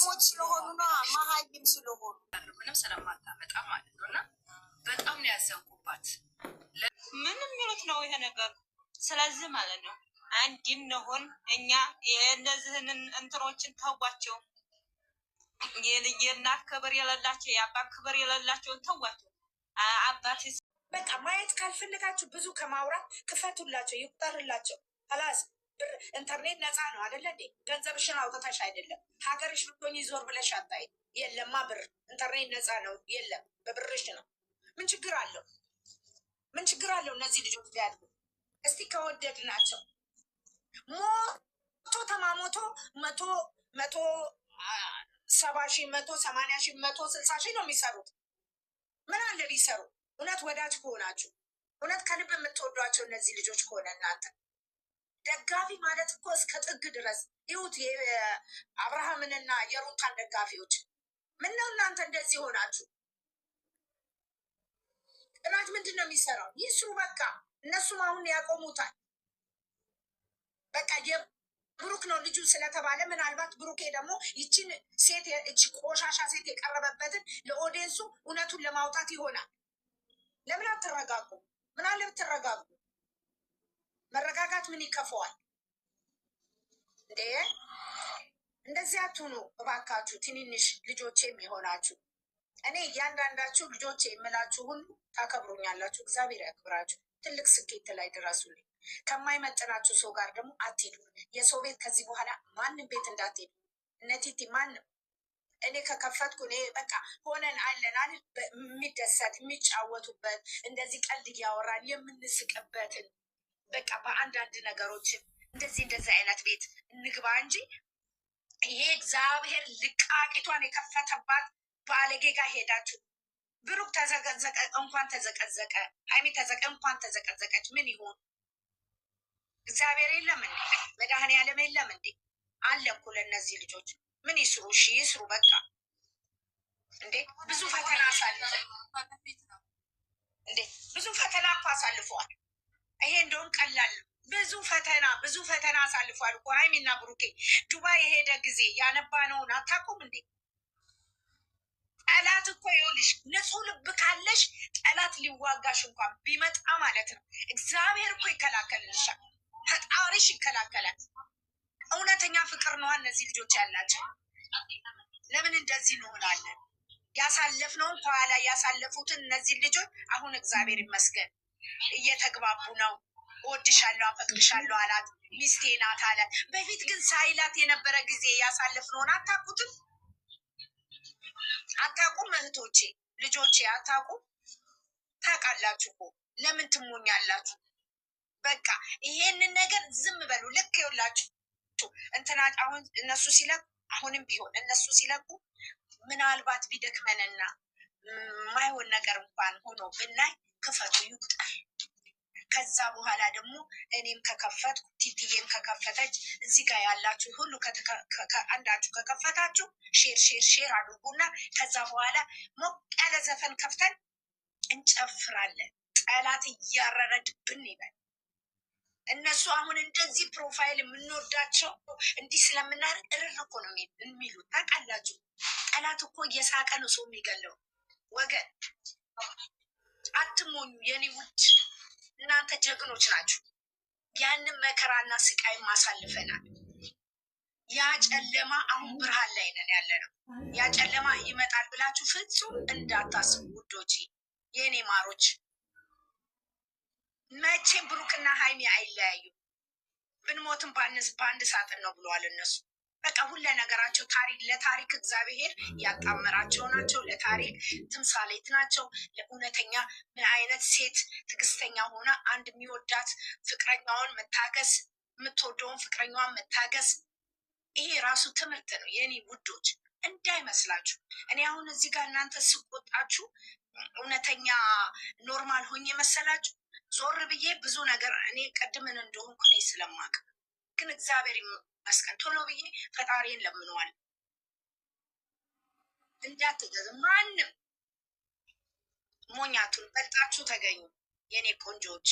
መሀይሞች ስለሆኑና መሀይም ስለሆኑ ምንም ስለማታመጣ ማለት ነው። እና በጣም ነው ያዘንኩባት። ምንም ሚሉት ነው ይሄ ነገር። ስለዚህ ማለት ነው አንድ እንሆን እኛ የእነዚህን እንትኖችን ተዋቸው። የእናት ክብር የሌላቸው የአባት ክብር የሌላቸውን ተዋቸው። አባት በቃ ማየት ካልፈለጋችሁ ብዙ ከማውራት ክፈቱላቸው፣ ይቁጠርላቸው። ላስ ብር ኢንተርኔት ነፃ ነው አደለ እንዴ? ገንዘብሽን አውጥተሽ አይደለም ሀገርሽ ብትሆኚ ዞር ብለሽ አታይ። የለማ ብር ኢንተርኔት ነፃ ነው፣ የለም በብርሽ ነው። ምን ችግር አለው? ምን ችግር አለው? እነዚህ ልጆች ቢያድጉ እስቲ ከወደድ ናቸው ሞቶ ተማሞቶ 170,000 180,000 160,000 ነው የሚሰሩት። ምን አለ ሊሰሩ? እውነት ወዳጅ ከሆናችሁ እውነት ከልብ የምትወዷቸው እነዚህ ልጆች ከሆነ እናንተ ደጋፊ ማለት እኮ እስከ ጥግ ድረስ ይሁት። የአብርሃምንና የሩታን ደጋፊዎች ምን ነው እናንተ እንደዚህ ሆናችሁ? ጥናት ምንድን ነው የሚሰራው? ይስሩ በቃ። እነሱም አሁን ያቆሙታል። በቃ ብሩክ ነው ልጁ ስለተባለ ምናልባት ብሩኬ ደግሞ ይችን ሴት እቺ ቆሻሻ ሴት የቀረበበትን ለኦዲየንሱ እውነቱን ለማውጣት ይሆናል። ለምን አትረጋጉ? ምን አለ ብትረጋጉ? መረጋጋት ምን ይከፈዋል እንዴ? እንደዚህ አትሁኑ እባካችሁ፣ ትንንሽ ልጆቼ የሚሆናችሁ። እኔ እያንዳንዳችሁ ልጆቼ የምላችሁ ሁሉ ታከብሩኛላችሁ። እግዚአብሔር ያክብራችሁ። ትልቅ ስኬት ላይ ድረሱልኝ። ከማይመጥናችሁ ሰው ጋር ደግሞ አትሄዱ። የሰው ቤት ከዚህ በኋላ ማንም ቤት እንዳትሄዱ። እነቲቲ ማንም እኔ ከከፈትኩ እኔ በቃ ሆነን አለናል የሚደሰት የሚጫወቱበት እንደዚህ ቀልድ እያወራን የምንስቅበትን በቃ በአንዳንድ ነገሮችን እንደዚህ አይነት ቤት እንግባ እንጂ ይሄ እግዚአብሔር ልቃቂቷን የከፈተባት ባለጌ ጋር ሄዳችሁ ብሩክ ተዘቀዘቀ እንኳን ተዘቀዘቀ፣ ሀይሚ እንኳን ተዘቀዘቀች። ምን ይሆን? እግዚአብሔር የለም እንዴ? መድኃኔዓለም የለም እንዴ? አለ እኮ ለእነዚህ ልጆች። ምን ይስሩ? እሺ ይስሩ በቃ። እንዴ ብዙ ፈተና አሳልፈዋል እንዴ ብዙ ፈተና እኮ አሳልፈዋል። ይሄ እንደውም ቀላል ነው። ብዙ ፈተና አሳልፈዋል እኮ ሀይሚና ብሩኬ። ዱባይ የሄደ ጊዜ ያነባነውን አታውቁም እንዴ? ጠላት እኮ ይኸውልሽ፣ ንጹህ ልብ ካለሽ ጠላት ሊዋጋሽ እንኳን ቢመጣ ማለት ነው እግዚአብሔር እኮ ይከላከልልሻል። ፈጣሪሽ ይከላከላል። እውነተኛ ፍቅር ነዋ እነዚህ ልጆች ያላቸው። ለምን እንደዚህ እንሆናለን? ያሳለፍነውን ከኋላ ያሳለፉትን እነዚህ ልጆች አሁን እግዚአብሔር ይመስገን እየተግባቡ ነው። እወድሻለሁ፣ አፈቅርሻለሁ አላት። ሚስቴ ናት አለ። በፊት ግን ሳይላት የነበረ ጊዜ ያሳለፍነውን አታውቁትም? አታውቁም? እህቶቼ ልጆቼ አታውቁም? ታውቃላችሁ እኮ። ለምን ትሞኛላችሁ? በቃ ይሄንን ነገር ዝም በሉ። ልክ ይውላችሁ እንትና አሁን እነሱ ሲለቁ አሁንም ቢሆን እነሱ ሲለቁ ምናልባት ቢደክመንና ማይሆን ነገር እንኳን ሆኖ ብናይ ክፈቱ ይቁጠር። ከዛ በኋላ ደግሞ እኔም ከከፈትኩ ቲቲዬም ከከፈተች እዚህ ጋር ያላችሁ ሁሉ አንዳችሁ ከከፈታችሁ ሼር አድርጉና ከዛ በኋላ ሞቅ ያለ ዘፈን ከፍተን እንጨፍራለን። ጠላት እያረረድብን ይበል። እነሱ አሁን እንደዚህ ፕሮፋይል የምንወዳቸው እንዲህ ስለምናደርግ እርር እኮ ነው የሚሉት። ታውቃላችሁ፣ ጠላት እኮ እየሳቀ ነው ሰው የሚገለው። ወገን አትሞኙ የኔ ውድ፣ እናንተ ጀግኖች ናችሁ። ያንን መከራና ስቃይ ማሳልፈናል። ያ ጨለማ አሁን ብርሃን ላይ ነን ያለ ነው። ያ ጨለማ ይመጣል ብላችሁ ፍጹም እንዳታስቡ ውዶቼ፣ የኔ ማሮች። መቼም ብሩክና ሀይሚ አይለያዩ። ብንሞትም በአንድ ሳጥን ነው ብለዋል እነሱ። በቃ ሁለ ነገራቸው ለታሪክ እግዚአብሔር ያጣመራቸው ናቸው። ለታሪክ ትምሳሌት ናቸው። ለእውነተኛ ምን አይነት ሴት ትዕግስተኛ ሆና አንድ የሚወዳት ፍቅረኛውን መታገስ፣ የምትወደውን ፍቅረኛዋን መታገስ፣ ይሄ ራሱ ትምህርት ነው የኔ ውዶች፣ እንዳይመስላችሁ። እኔ አሁን እዚህ ጋር እናንተ ስቆጣችሁ እውነተኛ ኖርማል ሆኜ መሰላችሁ? ዞር ብዬ ብዙ ነገር እኔ ቀድምን እንደሆን እኔ ስለማቅ፣ ግን እግዚአብሔር ይመስገን ቶሎ ብዬ ፈጣሪን ለምነዋል። እንዳትገዙ ማንም ሞኛቱን በልጣችሁ ተገኙ የኔ ቆንጆች፣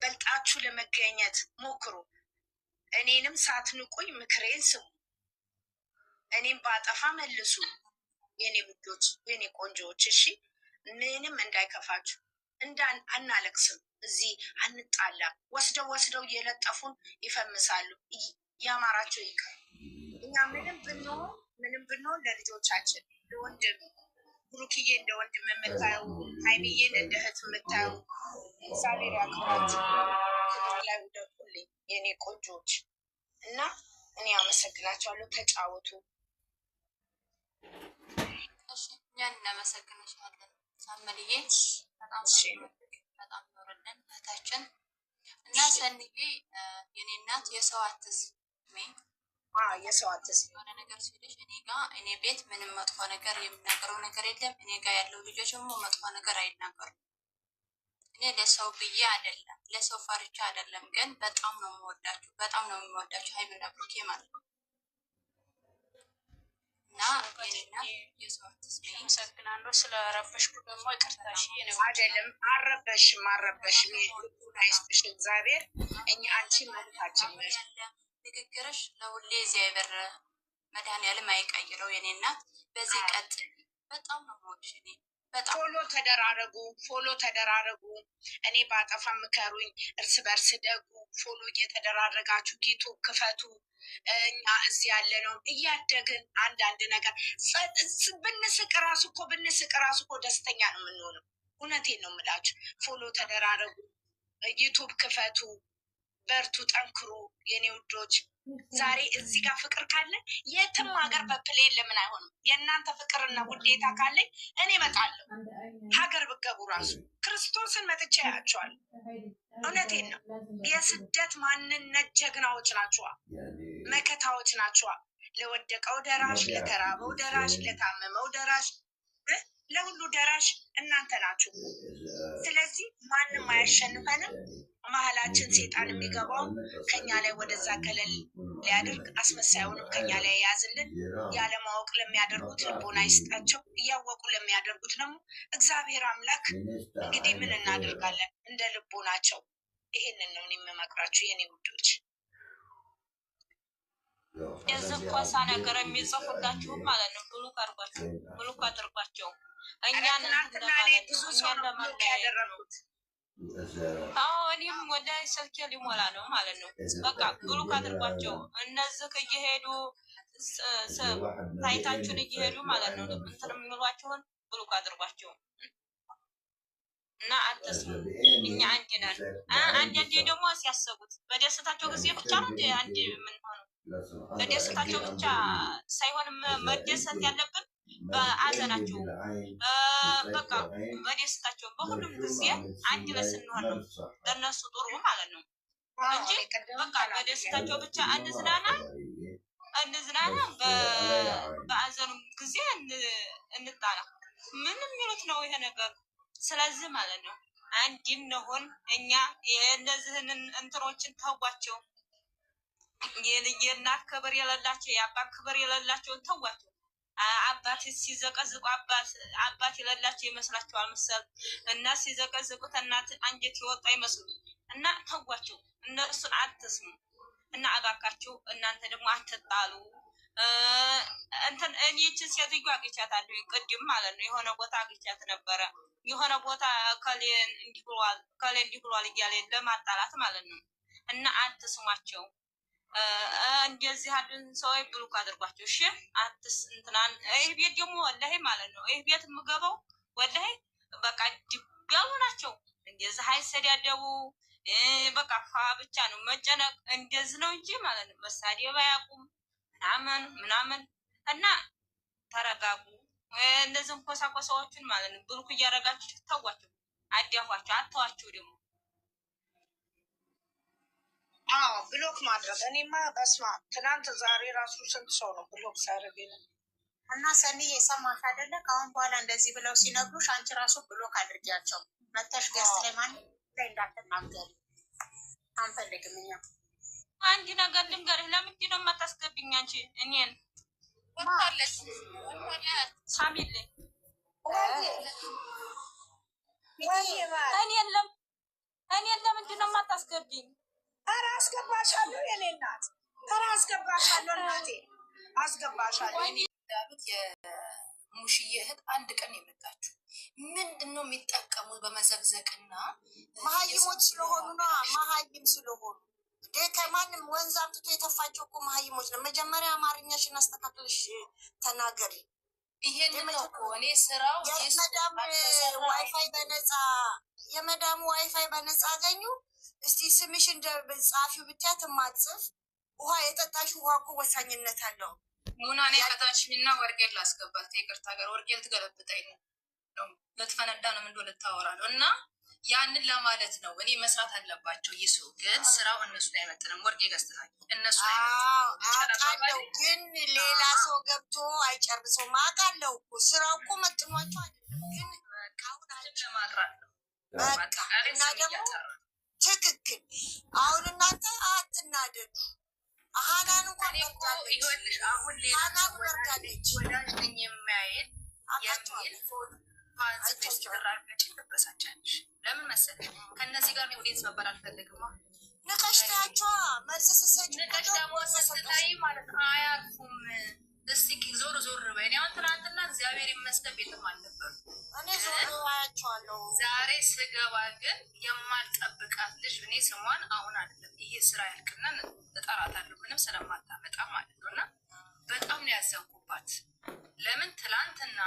በልጣችሁ ለመገኘት ሞክሩ። እኔንም ሳትንቁኝ ምክሬን ስሙ። እኔም ባጠፋ መልሱ የኔ ውዶች፣ የኔ ቆንጆዎች። እሺ ምንም እንዳይከፋችሁ፣ አናለቅስም፣ እዚህ አንጣላ። ወስደው እየለጠፉን ይፈምሳሉ። ያማራቸው ይቀር። እኛ ምንም ብንሆን ለልጆቻችን ለወንድም ብሩክዬ እንደ ወንድም የምታየው ሀይሚዬን እንደ እህት የምታየው እግዚአብሔር ያክብራችሁ። ክብር ላይ ውደቁልኝ የኔ ቆንጆች እና እኔ አመሰግናቸዋለሁ። ተጫወቱ። እኛን እናመሰግንሻለን ሳምልዬ። በጣም ኖርልን እህታችን እና ሰንዬ የኔ እናት የሰው አትስሚ የሆነ ነገር ሲልሽ እኔ ቤት ምንም መጥፎ ነገር የምናገረው ነገር የለም። እኔ ጋር ያለው ልጆች ደግሞ መጥፎ ነገር አይናገሩም። እኔ ለሰው ብዬ አይደለም ለሰው ፈርቻ አይደለም፣ ግን በጣም ነው የምወዳችሁ፣ በጣም ነው የሚወዳችሁ ሀይሚና ብሩኬ ማለት ነው። እና የኔና የሰው አትስሚ። አመሰግናለሁ። ስለረበሽኩ ደግሞ ይቅርታሽ። አይደለም አረበሽም አይስጥሽ እግዚአብሔር። እኛ አንቺ መልካችን ንግግርሽ ለሁሌ እግዚአብሔር መድኃኒዓለም አይቀይረው የኔ እናት። በዚህ ቀጥ በጣም ነው የምወድሽ እኔ በጣም። ፎሎ ተደራረጉ። እኔ ባጠፋ ምከሩኝ፣ እርስ በርስ ደጉ። ፎሎ እየተደራረጋችሁ ዩቱብ ክፈቱ። እኛ እዚህ ያለ ነው እያደግን አንዳንድ ነገር ብንስቅ ራሱ እኮ ደስተኛ ነው የምንሆነው። እውነቴን ነው የምላችሁ። ፎሎ ተደራረጉ፣ ዩቱብ ክፈቱ፣ በርቱ፣ ጠንክሩ የኔ ውዶች። ዛሬ እዚህ ጋር ፍቅር ካለ የትም ሀገር በፕሌን ለምን አይሆንም? የእናንተ ፍቅርና ውዴታ ካለኝ እኔ እመጣለሁ። ሀገር ብገቡ ራሱ ክርስቶስን መጥቻ ያያቸዋል። እውነቴን ነው። የስደት ማንነት ጀግናዎች ናቸዋ፣ መከታዎች ናቸዋ። ለወደቀው ደራሽ፣ ለተራበው ደራሽ፣ ለታመመው ደራሽ፣ ለሁሉ ደራሽ እናንተ ናችሁ። ስለዚህ ማንም አያሸንፈንም። መሀላችን ሴጣን የሚገባው ከኛ ላይ ወደዛ ገለል ሊያደርግ አስመሳዩንም ከኛ ላይ የያዝልን። ያለማወቅ ለሚያደርጉት ልቦና ይስጣቸው፣ እያወቁ ለሚያደርጉት ደግሞ እግዚአብሔር አምላክ እንግዲህ ምን እናደርጋለን፣ እንደ ልቦናቸው። ይሄንን ነው የምመክራችሁ የኔ ውዶች። የዚህ ኮሳ ነገር የሚጽፉላችሁም ማለት ነው ብሎክ አድርጓቸው። እኛን ብዙ ሰው ነው ብሎክ ያደረጉት። እኔም ወደ ስልኬ ሊሞላ ነው ማለት ነው። በቃ ብሎክ አድርጓቸው። እነዚህ እየሄዱ ታይታችሁን እየሄዱ ማለት ነው እንትን የሚሏቸውን ብሎክ አድርጓቸው እና አትስሙ። እኛ አንድ ነን። አንዳንዴ ደግሞ ሲያሰቡት በደስታቸው ጊዜ ብቻ ነው አንድ የምንሆነው። በደስታቸው ብቻ ሳይሆን መደሰት ያለብን በአዘናቸው፣ በቃ በደስታቸው በሁሉም ጊዜ አንድ ላይ ስንሆን ነው ለእነሱ ጥሩ ማለት ነው እንጂ በቃ በደስታቸው ብቻ እንዝናና፣ በአዘኑ ጊዜ እንጣላ። ምንም የሚሉት ነው ይሄ ነገር። ስለዚህ ማለት ነው አንድ እንሆን። እኛ የእነዚህን እንትኖችን ተዋቸው። የእናት ክብር የሌላቸው፣ የአባት ክብር የሌላቸውን ተዋቸው። አባት ሲዘቀዝቁ አባት የሌላቸው ይመስላችኋል መሰል። እናት ሲዘቀዝቁት እናት አንጀት የወጣ ይመስሉ እና ተዋቸው። እነሱን አትስሙ እና እባካችሁ እናንተ ደግሞ አትጣሉ። እንትን እኔ ይህችን ሴትዮ አግኝቻታለሁ ቅድም ማለት ነው። የሆነ ቦታ አግኝቻት ነበረ። የሆነ ቦታ ከሌ እንዲህ ብሏል እያለ ለማጣላት ማለት ነው። እና አትስሟቸው። እንደዚህ ያሉን ሰዎች ብሎክ አድርጓቸው። እሺ እንትናን ይህ ቤት ደግሞ ወላሂ ማለት ነው። ይህ ቤት የምገባው ወላሂ በቃ ድቢያሉ ናቸው። እንደዚህ አይሰዳደቡ። በቃ ብቻ ነው መጨነቅ እንደዚህ ነው እንጂ ማለት ነው መሳደብ አያውቁም ምናምን እና ተረጋጉ። እነዚህም ኮሳኮሳዎችን ማለት ነው ብሎክ እያደረጋችሁ ተዋቸው፣ አዲያፏቸው፣ አተዋቸው ደግሞ ብሎክ ማድረግ። እኔማ በስማ ትናንት ዛሬ ራሱ ስንት ሰው ነው ብሎክ ሲያደርግ እና ሰኒ የሰማሽ አይደለ? ከአሁን በኋላ እንደዚህ ብለው ሲነግሩሽ አንቺ ራሱ ብሎክ አድርጊያቸው። መተሽ ገስት ላይ ማን ላይ እንዳትናገሪ አንፈልግም። እኛ አንድ ነገር ልንገርህ። ለምንድን ነው የማታስገብኝ አንቺ እኔን ሳሚልኝ? እኔን ለምንድን ነው የማታስገብኝ? ኧረ አስገባሻለሁ የኔ እናት፣ ኧረ አስገባሻለሁ እናቴ። አስገባሻለሁ። እንዳሉት የሙሽዬ እህት አንድ ቀን የመጣችው ምንድን ነው የሚጠቀሙት በመዘግዘቅና መሀይሞች ስለሆኑ ነው። መሀይም ስለሆኑ ከማንም ወንዝ አምጥቶ የተፋቸው እኮ መሀይሞች ነው። መጀመሪያ አማርኛሽን አስተካክልሽ ተናገሪ። ይሄን ነው እኮ እኔ ስራው የመዳም ዋይፋይ በነፃ አገኙ። እስቲ ስምሽ እንደ ጻፊው ብቻ ትማጽፍ ውሃ የጠጣሽ ውሃ እኮ ወሳኝነት አለው። ሙናኔ ከታችና ወርቄን ላስገባት ይቅርታ ጋር ወርቄን ትገለብጠኝ ነው ልትፈነዳ ነው ምንድን ልታወራ ነው እና ያንን ለማለት ነው። እኔ መስራት አለባቸው ይሱ ግን ስራው እነሱን አይመጥንም። ወርቄ ገዝተታል እነሱ አውቃለሁ፣ ግን ሌላ ሰው ገብቶ አይጨርሰውም። አውቃለሁ እኮ ስራው እኮ መጥኗቸው አይደለም፣ ግን አሁን ለማጥራት ነው። በቃ እና ደግሞ ትክክል። አሁን እናንተ አትናደዱ። ሀናን እንኳን ይኸውልሽ አሁን ሌላ ወዳጅ ነኝ የሚያይል የሚል ትበሳጫለሽ። ለምን መሰለሽ ከእነዚህ ጋር ኦዲየንስ መባል አልፈልግም። ንቀሽታያቸዋ መልስ ስሰጭ ንቀሽ ደግሞ ስትታይ ማለት አያርፉም። እስቲ ዞር ዞር በይ። እኔ አሁን ትናንትና እግዚአብሔር ይመስገን ቤትም አልነበሩ። እኔ ዞር አያቸዋለሁ። ዛሬ ስገባ ግን የማልጠብቃት ልጅ እኔ ስሟን አሁን አይደለም ይሄ ስራ ያልቅና እጠራታለሁ ምንም ስለማታመጣ ማለት ነው። እና በጣም ነው ያዘንኩባት። ለምን ትላንትና